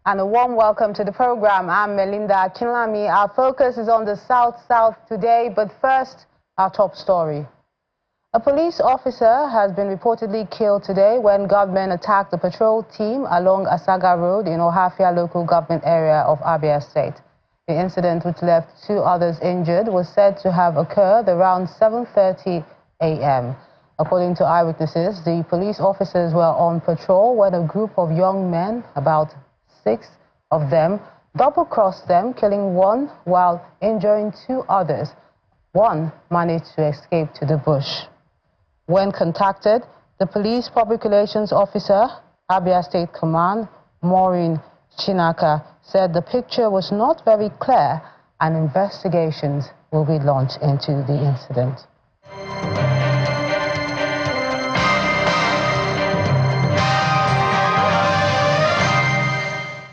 And a warm welcome to the program. I'm Melinda Kinlami. Our focus is on the South today, but first, our top story. A police officer has been reportedly killed today when gunmen attacked the patrol team along Asaga Road in Ohafia local government area of Abia State. The incident, which left 2 others injured, was said to have occurred around 7:30 a.m. According to eyewitnesses, the police officers were on patrol when a group of young men, about 6 of them, double-crossed them, killing 1 while injuring 2 others. 1 managed to escape to the bush. When contacted, the police public relations officer, Abia State Command, Maureen Chinaka, said the picture was not very clear and investigations will be launched into the incident.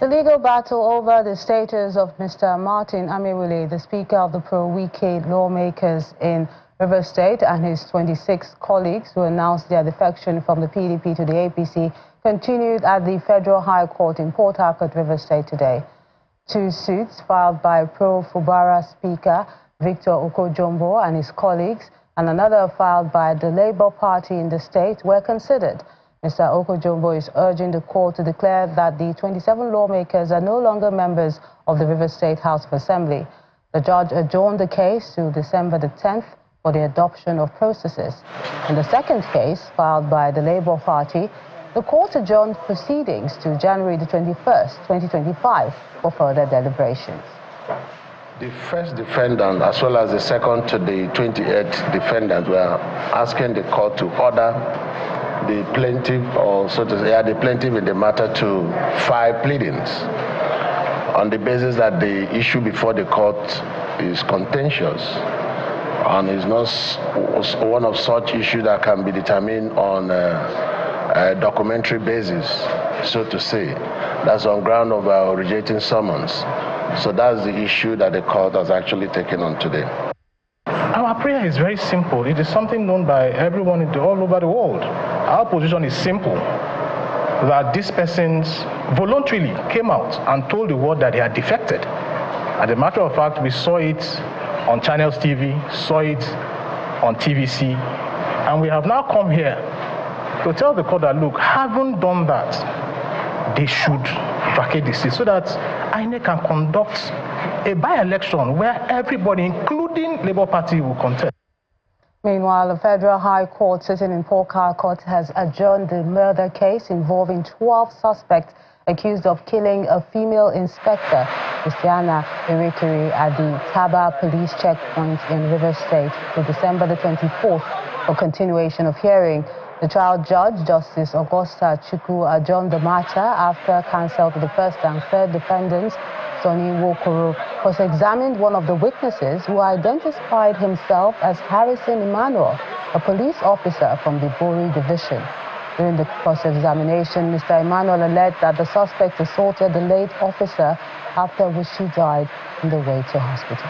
The legal battle over the status of Mr. Martin Amewule, the Speaker of the pro-Wike lawmakers in Rivers State, and his 26 colleagues who announced their defection from the PDP to the APC, continued at the Federal High Court in Port Harcourt, Rivers State today. 2 suits filed by pro-Fubara Speaker Victor Okojombo and his colleagues, and another filed by the Labour Party in the state, were considered. Mr. Okojombo is urging the court to declare that the 27 lawmakers are no longer members of the Rivers State House of Assembly. The judge adjourned the case to December the 10th for the adoption of processes. In the second case, filed by the Labour Party, the court adjourned proceedings to January the 21st, 2025 for further deliberations. The first defendant, as well as the second to the 28th defendant, were asking the court to order the plaintiff, or so to say, the plaintiff in the matter to file pleadings on the basis that the issue before the court is contentious and is not one of such issues that can be determined on a documentary basis, so to say. That's on ground of originating summons. So that's the issue that the court has actually taken on today. Our prayer is very simple. It is something known by everyone all over the world. Our position is simple, that these persons voluntarily came out and told the world that they had defected. As a matter of fact, we saw it on Channels TV, saw it on TVC, and we have now come here to tell the court that, look, having done that, they should vacate the seat so that INEC can conduct a by-election where everybody, including Labour Party, will contest. Meanwhile, the Federal High Court sitting in Port Harcourt has adjourned the murder case involving 12 suspects accused of killing a female inspector, Christiana Erikiri, at the Taba police checkpoint in Rivers State to December the 24th for continuation of hearing. The trial judge, Justice Augusta Chukwu, adjourned the matter after counsel to the first and third defendants, Sonny Wokoro, cross-examined one of the witnesses who identified himself as Harrison Emmanuel, a police officer from the Bori division. During the cross-examination, Mr. Emmanuel alleged that the suspect assaulted the late officer, after which she died on the way to hospital.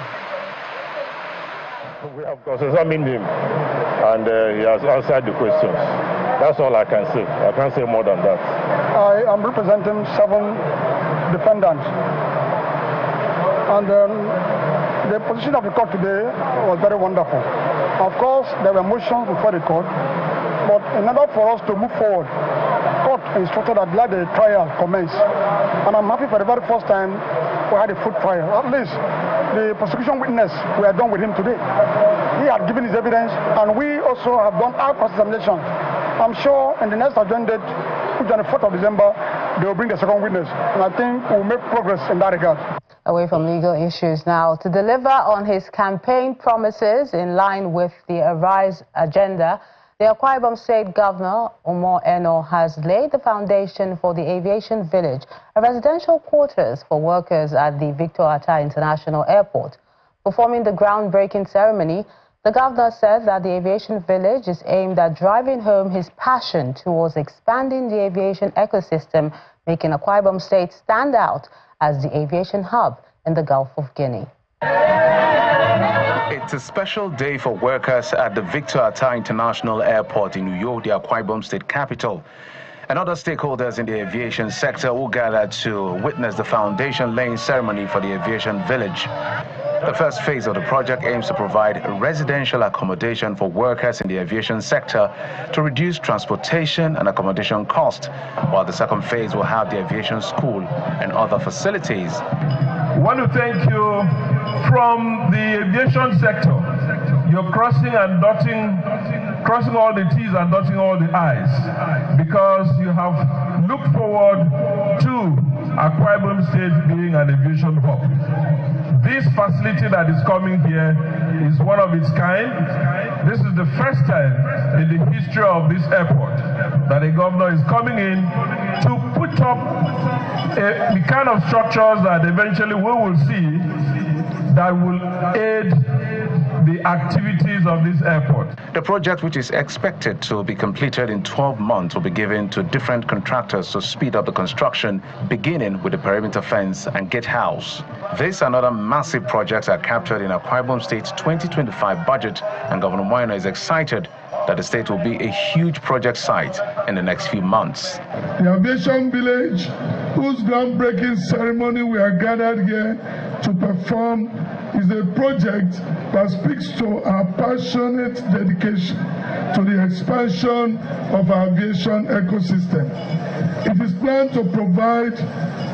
We have cross-examined him, and he has answered the questions. That's all I can say. I can't say more than that. I am representing 7 defendants. And the position of the court today was very wonderful. Of course, there were motions before the court, but in order for us to move forward, the court instructed that let the trial commence. And I'm happy for the very first time we had a full trial. At least the prosecution witness, we are done with him today. He had given his evidence, and we also have done our cross-examination. I'm sure in the next adjourned date, which is on the 4th of December, they will bring the second witness. And I think we'll make progress in that regard. Away from legal issues now, to deliver on his campaign promises in line with the Arise agenda, the Akwa Ibom State Governor, Omo Eno, has laid the foundation for the Aviation Village, a residential quarters for workers at the Victor Atta International Airport. Performing the groundbreaking ceremony, the governor said that the Aviation Village is aimed at driving home his passion towards expanding the aviation ecosystem, making Akwa Ibom State stand out as the aviation hub in the Gulf of Guinea. It's a special day for workers at the Victor Atta International Airport in Uyo, the Akwa Ibom State capital. And other stakeholders in the aviation sector will gather to witness the foundation laying ceremony for the aviation village. The first phase of the project aims to provide residential accommodation for workers in the aviation sector to reduce transportation and accommodation costs, while the second phase will have the aviation school and other facilities. I want to thank you from the aviation sector. You're crossing all the T's and dotting all the I's, because you have looked forward to Akwa Ibom State being an aviation hub. This facility that is coming here is one of its kind. This is the first time in the history of this airport that a governor is coming in to put up the kind of structures that eventually we will see that will aid the activities of this airport. The project, which is expected to be completed in 12 months, will be given to different contractors to speed up the construction, beginning with the perimeter fence and gate house. This and other massive projects are captured in Akwa Ibom State's 2025 budget, and Governor Moyano is excited that the state will be a huge project site in the next few months. The aviation village, whose groundbreaking ceremony we are gathered here to perform, is a project that speaks to our passionate dedication to the expansion of our aviation ecosystem. It is planned to provide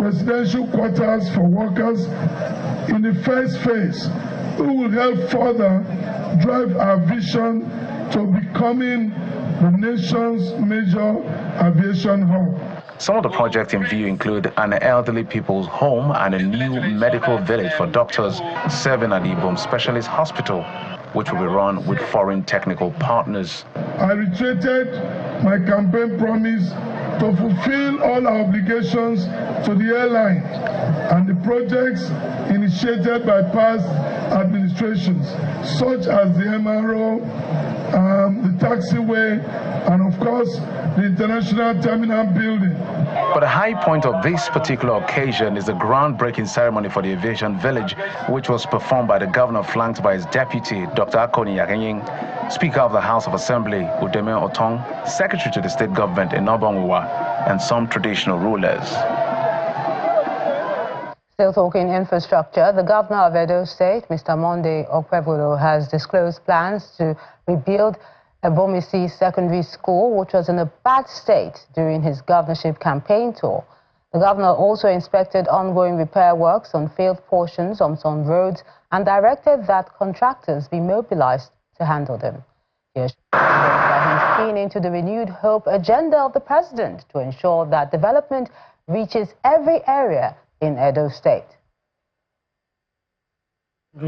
residential quarters for workers in the first phase, who will help further drive our vision to becoming the nation's major aviation hub. Some of the projects in view include an elderly people's home and a new medical village for doctors serving at the Ibom Specialist Hospital, which will be run with foreign technical partners. I reiterated my campaign promise to fulfill all our obligations to the airline and the projects initiated by past administrations, such as the MRO, the taxiway, and of course, the International Terminal building. But the high point of this particular occasion is the groundbreaking ceremony for the aviation village, which was performed by the governor, flanked by his deputy, Dr. Akoni Yakenying, Speaker of the House of Assembly, Udeme Otong, Secretary to the State Government, Enobangwa, and some traditional rulers. Still talking infrastructure, the governor of Edo State, Mr. Monday Okwebolo, has disclosed plans to rebuild Ebomisi Secondary School, which was in a bad state during his governorship campaign tour. The governor also inspected ongoing repair works on failed portions on some roads and directed that contractors be mobilized to handle them. He assured that he's keen into the renewed hope agenda of the president to ensure that development reaches every area in Edo State.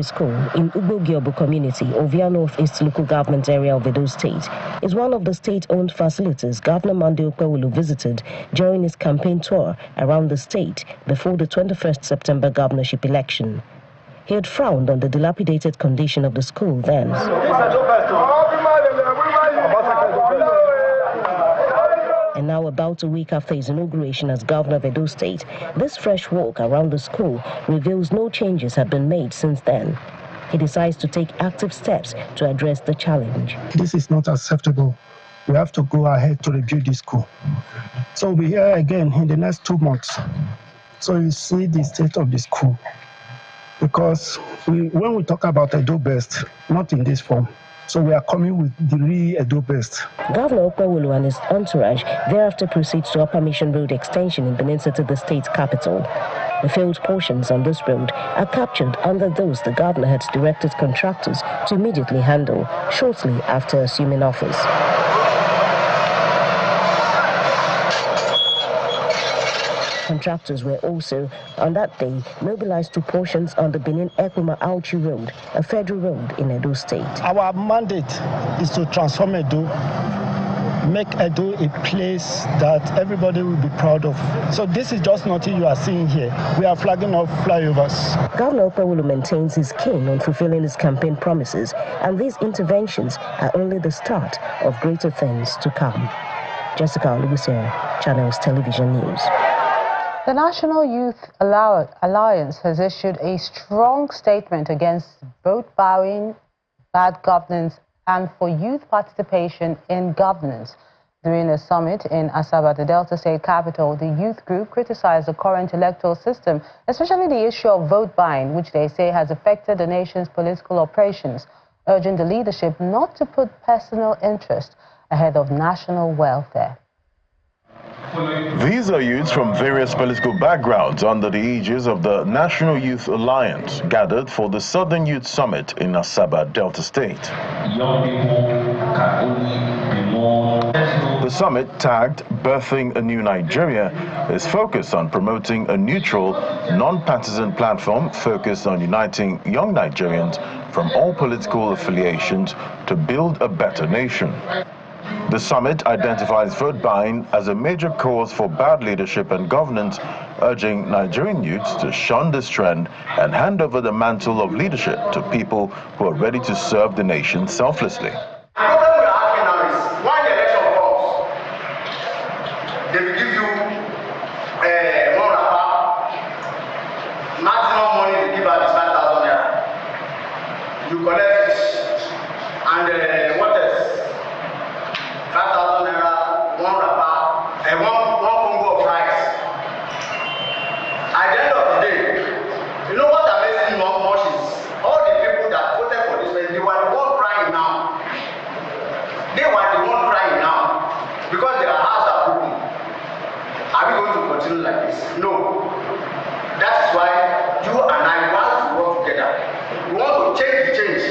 School in Ugbo community, Ovia Northeast local government area of Edo State, is one of the state-owned facilities Governor Monday Okwebolo visited during his campaign tour around the state before the 21st September governorship election. He had frowned on the dilapidated condition of the school then. And now, about a week after his inauguration as governor of Edo State, this fresh walk around the school reveals no changes have been made since then. He decides to take active steps to address the challenge. This is not acceptable. We have to go ahead to rebuild this school. So we'll be here again in the next 2 months. So you see the state of the school. Because when we talk about Edo Best, not in this form. So we are coming with the real Edo Best. Governor Okwebolo and his entourage thereafter proceeds to Upper Mission Road extension in Benin City, the state's capital. The failed portions on this road are captured under those the governor had directed contractors to immediately handle shortly after assuming office. Contractors were also, on that day, mobilized to portions on the Benin-Ekuma-Auchi Road, a federal road in Edo State. Our mandate is to transform Edo, make Edo a place that everybody will be proud of. So this is just nothing you are seeing here. We are flagging off flyovers. Governor Okwebolo maintains his keen on fulfilling his campaign promises, and these interventions are only the start of greater things to come. Jessica Olubusere, Channels Television News. The National Youth Alliance has issued a strong statement against vote buying, bad governance, and for youth participation in governance. During a summit in Asaba, the Delta State capital, the youth group criticized the current electoral system, especially the issue of vote buying, which they say has affected the nation's political operations, urging the leadership not to put personal interest ahead of national welfare. These are youths from various political backgrounds under the aegis of the National Youth Alliance, gathered for the Southern Youth Summit in Asaba, Delta State. Young people can only be more. The summit, tagged Birthing a New Nigeria, is focused on promoting a neutral, non-partisan platform focused on uniting young Nigerians from all political affiliations to build a better nation. The summit identifies vote buying as a major cause for bad leadership and governance, urging Nigerian youths to shun this trend and hand over the mantle of leadership to people who are ready to serve the nation selflessly. The problem we are having now is when the election comes, they will give you one wrapper, maximum money they give out is 5,000 naira. You collect it, and what else? 5,000 naira, one wrapper, and one congo of rice. At the end of the day, you know what amazes me much is all the people that voted for this, they were the one crying now. They were the one crying now because their hearts are broken. Are we going to continue like this? No. That is why you and I want to work together. We want to change the change.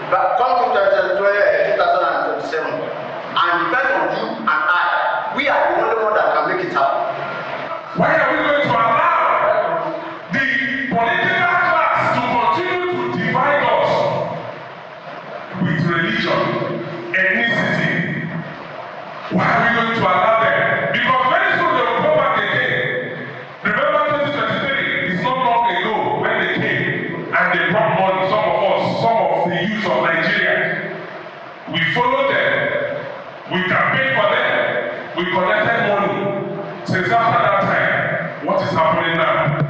But come to 2027. And depends on you and I. We are the only one that can make it happen. Why are we going to allow the political class to continue to divide us with religion, ethnicity? Why are we going to allow them? Because very soon they will go back again. Remember 2023 is not long ago when they came and they brought money, some of us, some of the youth of Nigeria. We followed them. We campaigned for them. We collected money. Since after that time, what is happening now?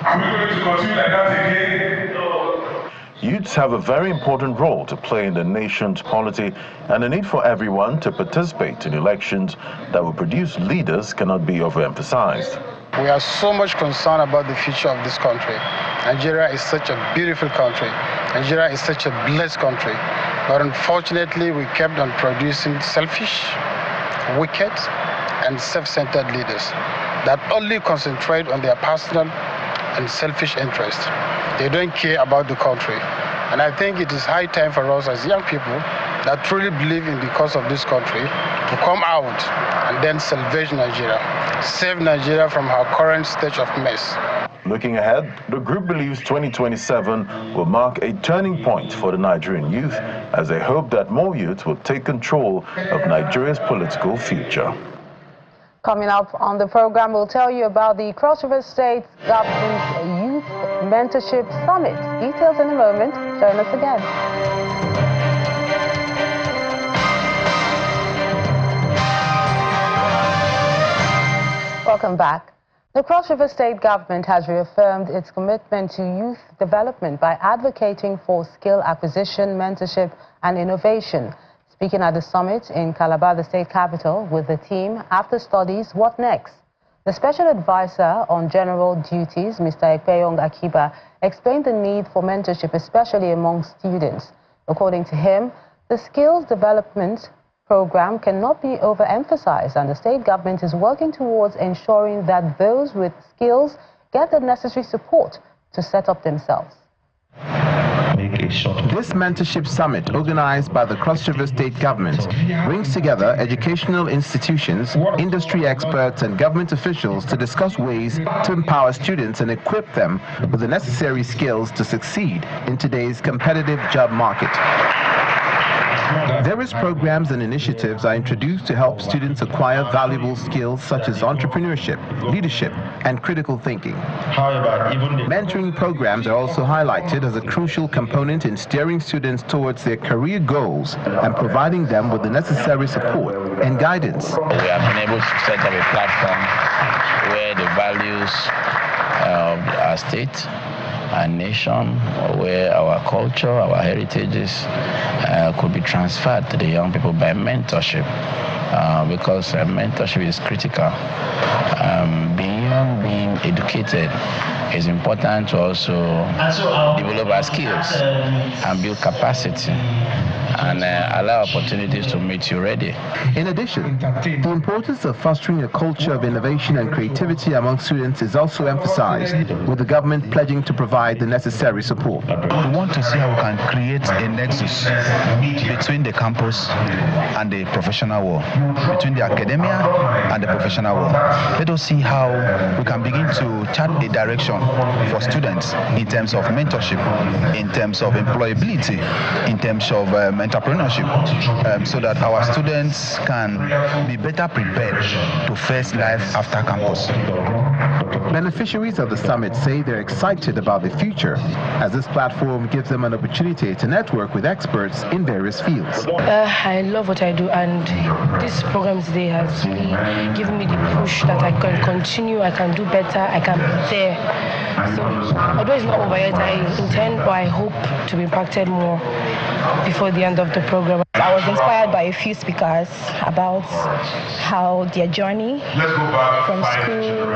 Are we going to continue like that again? No. Youths have a very important role to play in the nation's polity, and the need for everyone to participate in elections that will produce leaders cannot be overemphasized. We are so much concerned about the future of this country. Nigeria is such a beautiful country. Nigeria is such a blessed country. But unfortunately, we kept on producing selfish, wicked, and self-centered leaders that only concentrate on their personal and selfish interests. They don't care about the country. And I think it is high time for us as young people that truly believe in the cause of this country to come out and then salvage Nigeria, save Nigeria from her current state of mess. Looking ahead, the group believes 2027 will mark a turning point for the Nigerian youth, as they hope that more youth will take control of Nigeria's political future. Coming up on the program, we'll tell you about the Cross River State Government Youth Mentorship Summit. Details in a moment. Join us again. Welcome back. The Cross River State government has reaffirmed its commitment to youth development by advocating for skill acquisition, mentorship, and innovation. Speaking at the summit in Calabar, the state capital, with the team, After Studies, What Next? The Special Advisor on General Duties, Mr. Ekpeyong Akiba, explained the need for mentorship, especially among students. According to him, the skills development program cannot be overemphasized, and the state government is working towards ensuring that those with skills get the necessary support to set up themselves. This mentorship summit, organized by the Cross River State government, brings together educational institutions, industry experts, and government officials to discuss ways to empower students and equip them with the necessary skills to succeed in today's competitive job market. Various programs and initiatives are introduced to help students acquire valuable skills such as entrepreneurship, leadership, and critical thinking. Mentoring programs are also highlighted as a crucial component in steering students towards their career goals and providing them with the necessary support and guidance. We have been able to set up a platform where the values of our state nation, where our culture, our heritages could be transferred to the young people by mentorship, because mentorship is critical. Beyond being educated, it's important to also develop our skills and build capacity and allow opportunities to meet you ready. In addition, the importance of fostering a culture of innovation and creativity among students is also emphasized, with the government pledging to provide the necessary support. We want to see how we can create a nexus between the campus and the professional world, between the academia and the professional world. Let us see how we can begin to chart a direction for students in terms of mentorship, in terms of employability, in terms of entrepreneurship, so that our students can be better prepared to face life after campus. Beneficiaries of the summit say they're excited about the future, as this platform gives them an opportunity to network with experts in various fields. I love what I do, and this program today has really given me the push that I can continue, I can do better, I can be there. So, although it's not over yet, I intend or I hope to be impacted more before the end of the program. I was inspired by a few speakers about how their journey from school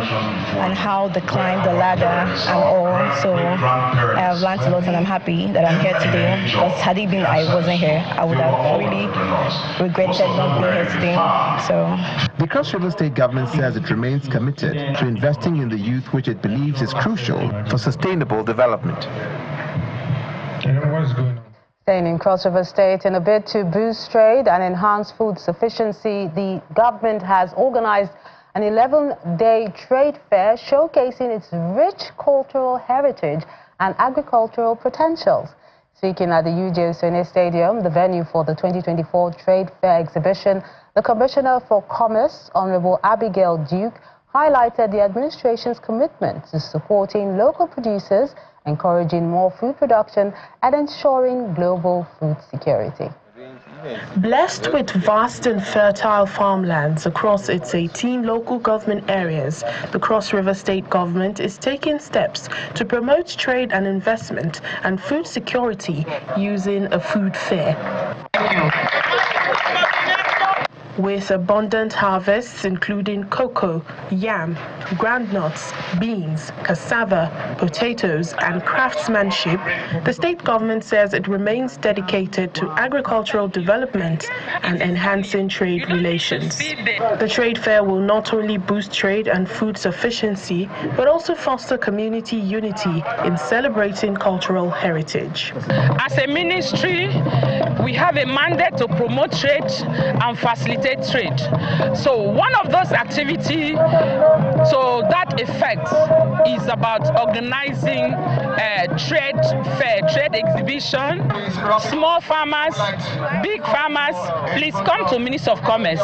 and how they climbed the ladder and all. So I have learned a lot, and I'm happy that I'm here today, because had it been I wasn't here, I would have really regretted not being here today. So the Cross River State government says it remains committed to investing in the youth, which it believes is crucial for sustainable development. What's going on? Staying in Cross River State, in a bid to boost trade and enhance food sufficiency, the government has organized an 11-day trade fair showcasing its rich cultural heritage and agricultural potentials. Speaking at the UJ Sone Stadium, the venue for the 2024 Trade Fair exhibition, the Commissioner for Commerce, Honorable Abigail Duke, highlighted the administration's commitment to supporting local producers, encouraging more food production, and ensuring global food security. Blessed with vast and fertile farmlands across its 18 local government areas, the Cross River State government is taking steps to promote trade and investment and food security using a food fair. With abundant harvests including cocoa, yam, groundnuts, beans, cassava, potatoes, and craftsmanship, the state government says it remains dedicated to agricultural development and enhancing trade relations. The trade fair will not only boost trade and food sufficiency, but also foster community unity in celebrating cultural heritage. As a ministry, we have a mandate to promote trade and facilitate trade. So one of those activities to that effect is about organizing a trade fair, trade exhibition. Small farmers, big farmers, please come to Ministry of Commerce.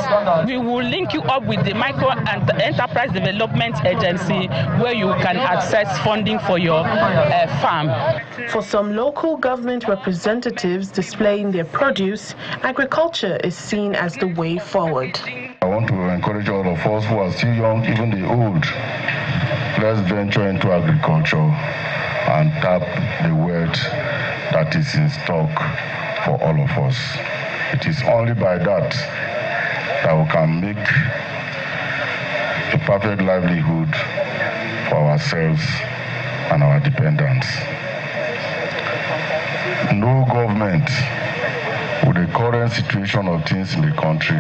We will link you up with the Micro and Enterprise Development Agency, where you can access funding for your farm. For some local government representatives displaying their produce, agriculture is seen as the way forward. I want to encourage all of us who are still young, even the old, let's venture into agriculture and tap the wealth that is in stock for all of us. It is only by that we can make a perfect livelihood for ourselves and our dependents. No government, with the current situation of things in the country,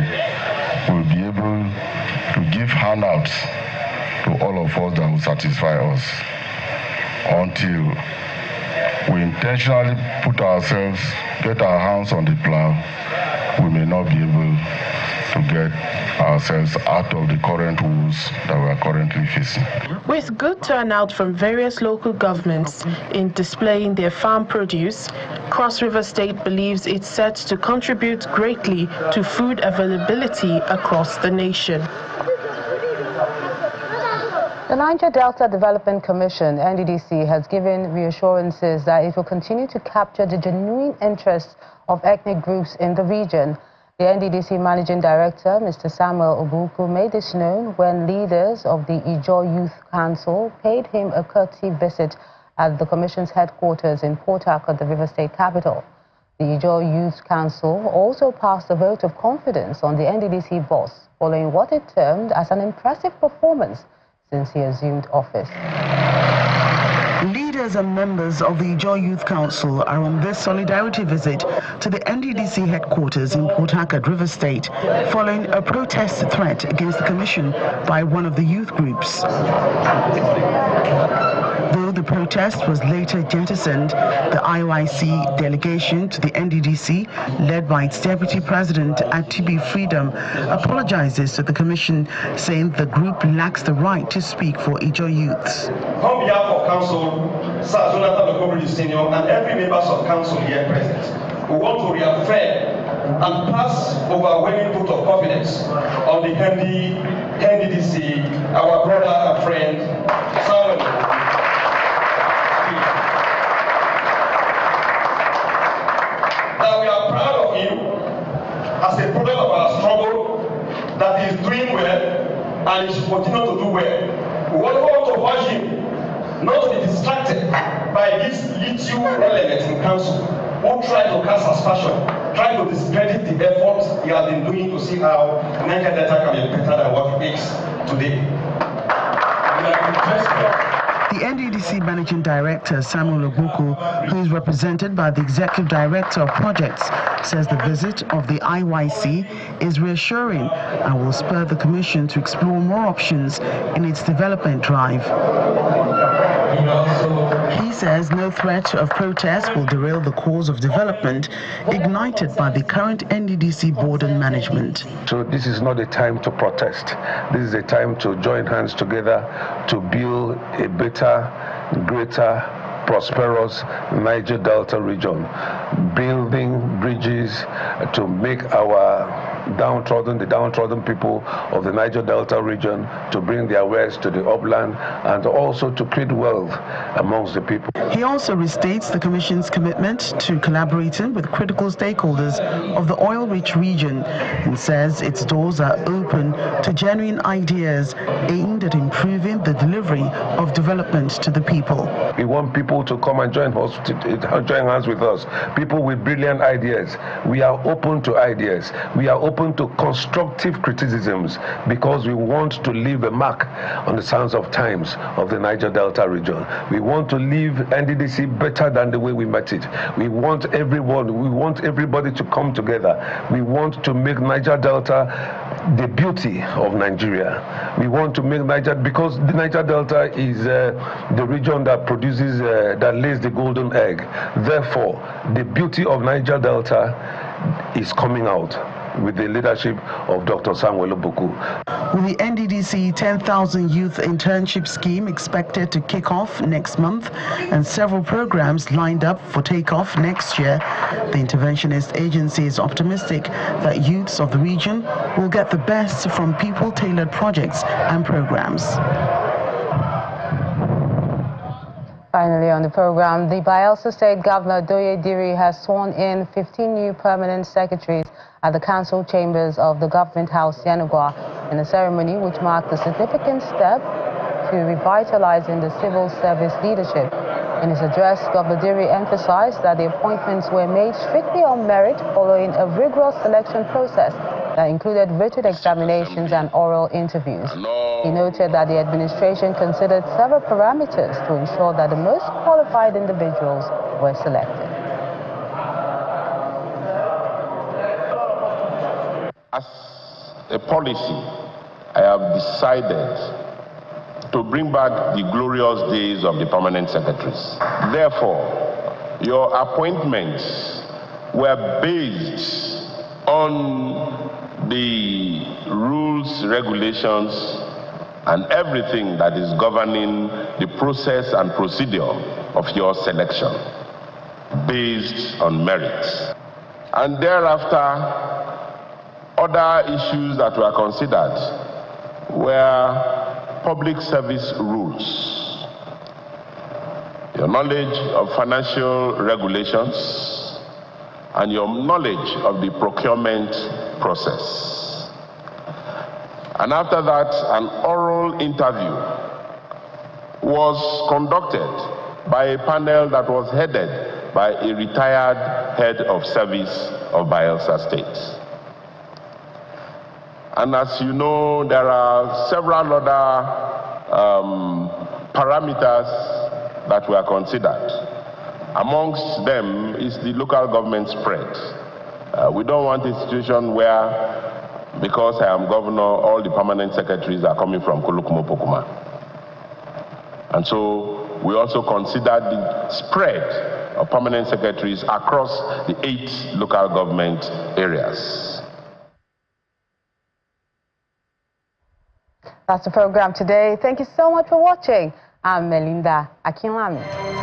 will be able to give handouts to all of us that will satisfy us until we intentionally put ourselves, get our hands on the plow. We may not be able to get ourselves out of the current woes that we are currently facing. With good turnout from various local governments in displaying their farm produce, Cross River State believes it's set to contribute greatly to food availability across the nation. The Niger Delta Development Commission, NDDC, has given reassurances that it will continue to capture the genuine interests of ethnic groups in the region. The NDDC Managing Director, Mr. Samuel Obuku, made this known when leaders of the Ijaw Youth Council paid him a courtesy visit at the Commission's headquarters in Port Harcourt, the River State capital. The Ijaw Youth Council also passed a vote of confidence on the NDDC boss, following what it termed as an impressive performance since he assumed office. Leaders and members of the Ijaw Youth Council are on this solidarity visit to the NDDC headquarters in Port Harcourt, River State, following a protest threat against the Commission by one of the youth groups. Though the protest was later jettisoned, the IYC delegation to the NDDC, led by its Deputy President Atibi Freedom, apologizes to the Commission, saying the group lacks the right to speak for Ijaw youths. On behalf of Council, Sir Jonathan Okobiri Senior, and every members of Council here present, we want to reaffirm and pass overwhelming vote of confidence on the NDDC, our brother and friend, Samuel. That we are proud of him as a product of our struggle, that he is doing well and he should continue to do well. We want to urge him not to be distracted by these little elements in council who try to cast aspersion, try to discredit the efforts he has been doing to see how Niger Delta can be better than what it is today. The NDDC Managing Director, Samuel Obuku, who is represented by the Executive Director of Projects, says the visit of the IYC is reassuring and will spur the Commission to explore more options in its development drive. He says no threat of protest will derail the cause of development ignited by the current NDDC board and management. So this is not a time to protest. This is a time to join hands together to build a better, greater, prosperous Niger Delta region, building bridges to make our the downtrodden people of the Niger Delta region, to bring their wares to the upland, and also to create wealth amongst the people. He also restates the Commission's commitment to collaborating with critical stakeholders of the oil-rich region and says its doors are open to genuine ideas aimed at improving the delivery of development to the people. We want people to come and join hands with us. People with brilliant ideas. We are open to ideas. We are open to constructive criticisms because we want to leave a mark on the sands of times of the Niger Delta region. We want to leave NDDC better than the way we met it. We want everybody to come together. We want to make Niger Delta the beauty of Nigeria. We want to make Niger, because the Niger Delta is the region that produces, that lays the golden egg. Therefore, the beauty of Niger Delta is coming out with the leadership of Dr. Samuel Obuku. With the NDDC 10,000 Youth Internship Scheme expected to kick off next month and several programs lined up for takeoff next year, the interventionist agency is optimistic that youths of the region will get the best from people-tailored projects and programs. Finally on the program, the Bayelsa State Governor Doye Diri has sworn in 15 new permanent secretaries at the council chambers of the Government House, Yanagwa, in a ceremony which marked a significant step to revitalizing the civil service leadership. In his address, Governor Diri emphasized that the appointments were made strictly on merit following a rigorous selection process that included written examinations and oral interviews. He noted that the administration considered several parameters to ensure that the most qualified individuals were selected. As a policy, I have decided to bring back the glorious days of the permanent secretaries. Therefore, your appointments were based on the rules, regulations, and everything that is governing the process and procedure of your selection, based on merit. And thereafter, other issues that were considered were public service rules, your knowledge of financial regulations, and your knowledge of the procurement process. And after that, an oral interview was conducted by a panel that was headed by a retired head of service of Bayelsa State. And as you know, there are several other parameters that were considered. Amongst them is the local government spread. We don't want a situation where, because I am governor, all the permanent secretaries are coming from Kulukumo-Pokuma. And so we also consider the spread of permanent secretaries across the 8 local government areas. That's the program today. Thank you so much for watching. I'm Melinda Akinlami.